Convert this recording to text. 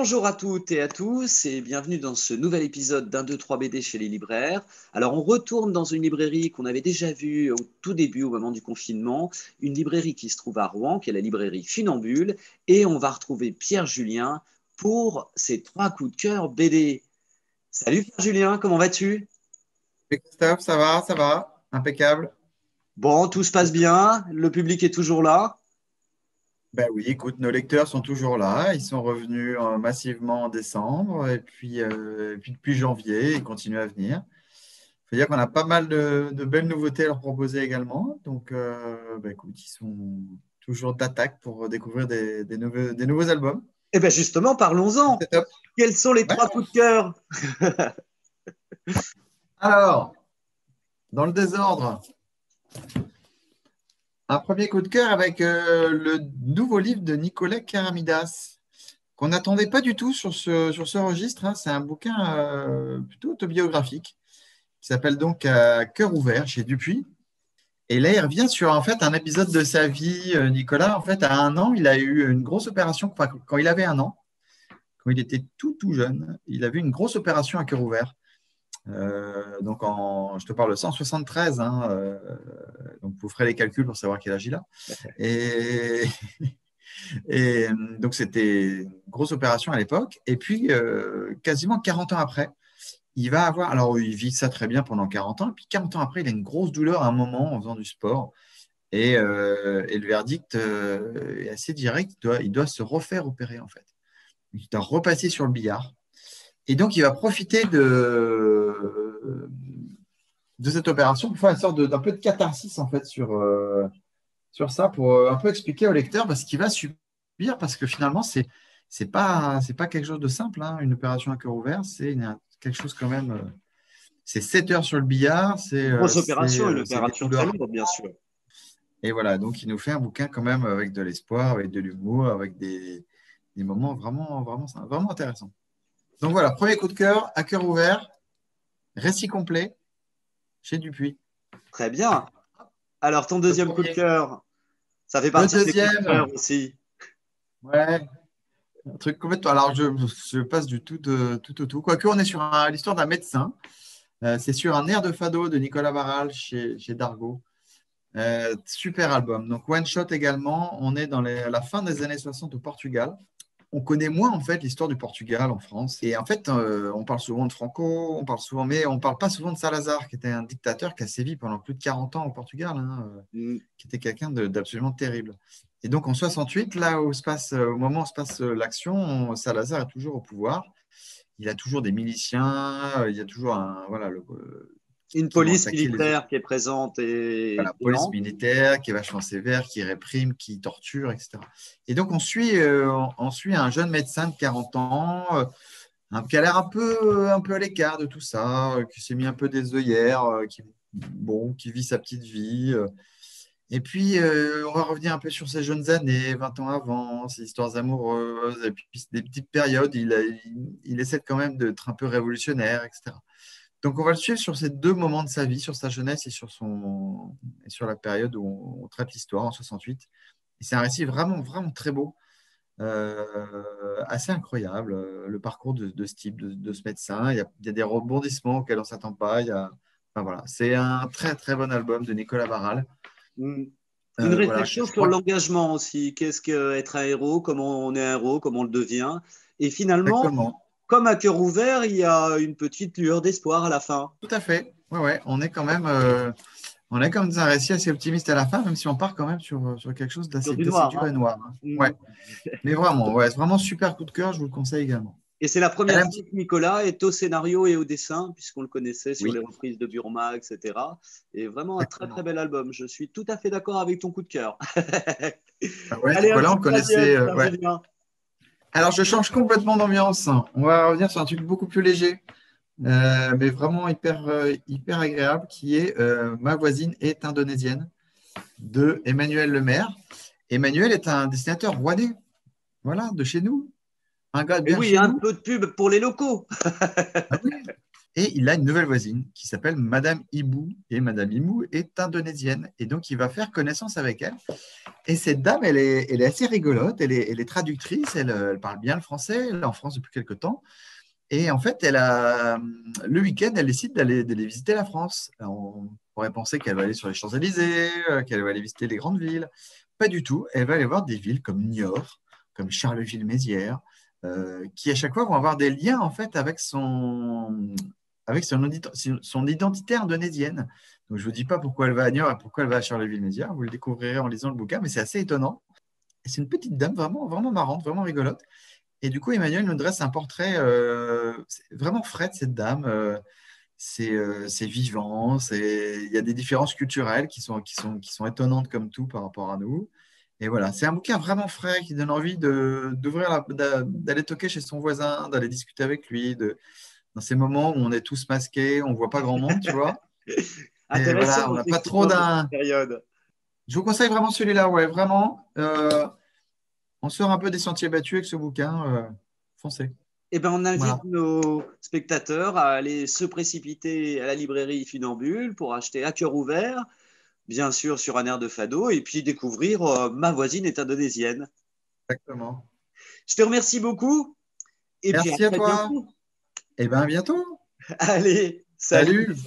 Bonjour à toutes et à tous et bienvenue dans ce nouvel épisode d'un 2-3 BD chez les libraires. Alors on retourne dans une librairie qu'on avait déjà vue au tout début, au moment du confinement, une librairie qui se trouve à Rouen, qui est la librairie Funambule, et on va retrouver Pierre Julien pour ses 3 coups de cœur BD. Salut Pierre Julien, comment vas-tu? Et Christophe, ça va, impeccable. Bon, tout se passe bien, le public est toujours là. Ben oui, écoute, nos lecteurs sont toujours là. Ils sont revenus massivement en décembre et puis depuis janvier, ils continuent à venir. Il faut dire qu'on a pas mal de belles nouveautés à leur proposer également. Donc, ben écoute, ils sont toujours d'attaque pour découvrir des nouveaux albums. Eh bien justement, parlons-en. C'est top. Quels sont les Ouais. 3 coups de cœur? Alors, dans le désordre, un premier coup de cœur avec le nouveau livre de Nicolas Karamidas, qu'on n'attendait pas du tout sur ce registre, hein. C'est un bouquin plutôt autobiographique qui s'appelle donc Cœur ouvert chez Dupuis. Et là, il revient sur en fait un épisode de sa vie. Nicolas, en fait, à 1 an, il a eu une grosse opération. Enfin, quand il avait 1 an, quand il était tout jeune, il avait une grosse opération à cœur ouvert. Donc, je te parle de 173. Hein, donc, vous ferez les calculs pour savoir quel âge il a. Et, Et donc, c'était une grosse opération à l'époque. Et puis, quasiment 40 ans après, il va avoir. Alors, il vit ça très bien pendant 40 ans. Et puis, 40 ans après, il a une grosse douleur à un moment en faisant du sport. Et le verdict est assez direct. Il doit se refaire opérer, en fait. Il doit repasser sur le billard. Et donc, il va profiter de cette opération pour faire une sorte d'un peu de catharsis, en fait, sur ça pour un peu expliquer au lecteur ce qu'il va subir parce que finalement, c'est pas quelque chose de simple, hein. Une opération à cœur ouvert, c'est quelque chose quand même. C'est 7 heures sur le billard, c'est Grosse c'est opération, une c'est des opération très douleurs. lourde, bien sûr. Et voilà, donc il nous fait un bouquin quand même avec de l'espoir, avec de l'humour, avec des moments vraiment, vraiment, vraiment intéressants. Donc voilà, premier coup de cœur, à cœur ouvert, récit complet chez Dupuis. Très bien. Alors, ton Le deuxième coup de premier. cœur, ça fait Le partie de mes coups de cœur deuxième, aussi. ouais, un truc complètement. Alors, je passe du tout au tout. Quoique, on est sur l'histoire d'un médecin. C'est sur un air de fado de Nicolas Barral chez Dargaud. Super album. Donc, One Shot également. On est dans la fin des années 60 au Portugal. On connaît moins, en fait, l'histoire du Portugal en France. Et en fait, on parle souvent de Franco, mais on ne parle pas souvent de Salazar, qui était un dictateur qui a sévi pendant plus de 40 ans au Portugal, hein, Mm. qui était quelqu'un d'absolument terrible. Et donc en 68, là où au moment où se passe l'action, Salazar est toujours au pouvoir. Il a toujours des miliciens, il y a toujours voilà, Une qui vont police attaquer les autres. militaire qui est présente et Voilà, police lente. militaire qui est vachement sévère, qui réprime, qui torture, etc. Et donc on suit un jeune médecin de 40 ans qui a l'air un peu à l'écart de tout ça, qui s'est mis un peu des œillères, qui vit sa petite vie. Et puis, on va revenir un peu sur ses jeunes années, 20 ans avant, ses histoires amoureuses, et puis des petites périodes, il essaie quand même d'être un peu révolutionnaire, etc. Donc, on va le suivre sur ces 2 moments de sa vie, sur sa jeunesse et sur la période où on traite l'histoire en 68. Et c'est un récit vraiment, vraiment très beau, assez incroyable, le parcours de ce type, de ce médecin. Il y a des rebondissements auxquels on ne s'attend pas. Enfin, voilà. C'est un très, très bon album de Nicolas Barral. Mm. Une Voilà, réflexion je sur crois l'engagement aussi. Qu'est-ce qu'être un héros? Comment on est un héros? Comment on le devient? Et finalement, exactement. comme à cœur ouvert, il y a une petite lueur d'espoir à la fin. Tout à fait. Ouais, ouais. On est quand même dans un récit assez optimiste à la fin, même si on part quand même sur quelque chose Sur d'assez du d'assez noir, dur hein. et noir, hein. Mm. Ouais. Mais vraiment, ouais, c'est vraiment super coup de cœur. Je vous le conseille également. Et c'est la Elle première aime- fois que Nicolas est au scénario et au dessin, puisqu'on le connaissait sur les Oui, reprises de Burma, etc. Et vraiment un très très exactement. bel album. Je suis tout à fait d'accord avec ton coup de cœur. Ah ouais, Allez, un Nicolas, on petit le troisième, connaissait. Pierre Ouais. Julien. Alors, je change complètement d'ambiance. On va revenir sur un truc beaucoup plus léger, mais vraiment hyper, hyper agréable, qui est Ma voisine est indonésienne de Emmanuel Lemaire. Emmanuel est un dessinateur rouennais, voilà, de chez nous, un gars Et bien oui, chez un nous. peu de pub pour les locaux. Ah oui. Et il a une nouvelle voisine qui s'appelle Madame Ibu. Et Madame Ibu est indonésienne. Et donc, il va faire connaissance avec elle. Et cette dame, elle est assez rigolote. Elle est traductrice. Elle parle bien le français. Elle est en France depuis quelques temps. Et en fait, le week-end, elle décide d'aller visiter la France. On pourrait penser qu'elle va aller sur les Champs-Élysées, qu'elle va aller visiter les grandes villes. Pas du tout. Elle va aller voir des villes comme Niort, comme Charleville-Mézières, qui à chaque fois vont avoir des liens en fait avec son identité indonésienne. Donc, je ne vous dis pas pourquoi elle va à Niort et pourquoi elle va à Charleville-Mézières. Vous le découvrirez en lisant le bouquin, mais c'est assez étonnant. Et c'est une petite dame vraiment, vraiment marrante, vraiment rigolote. Et du coup, Emmanuel nous dresse un portrait vraiment frais de cette dame. C'est vivant, il y a des différences culturelles qui sont étonnantes comme tout par rapport à nous. Et voilà, c'est un bouquin vraiment frais qui donne envie d'aller toquer chez son voisin, d'aller discuter avec lui, dans ces moments où on est tous masqués, on ne voit pas grand monde, tu vois. Et voilà, on Intéressant, n'a pas trop effectivement, dans cette d'un. période. Je vous conseille vraiment celui-là, ouais, vraiment. On sort un peu des sentiers battus avec ce bouquin. Foncez. Eh ben, on Voilà. invite nos spectateurs à aller se précipiter à la librairie Funambule pour acheter À cœur ouvert, bien sûr sur un air de fado, et puis découvrir Ma voisine est indonésienne. Exactement. Je te remercie beaucoup, et puis à Merci à très toi. bientôt. Et bien, à bientôt. Allez, salut! Salut.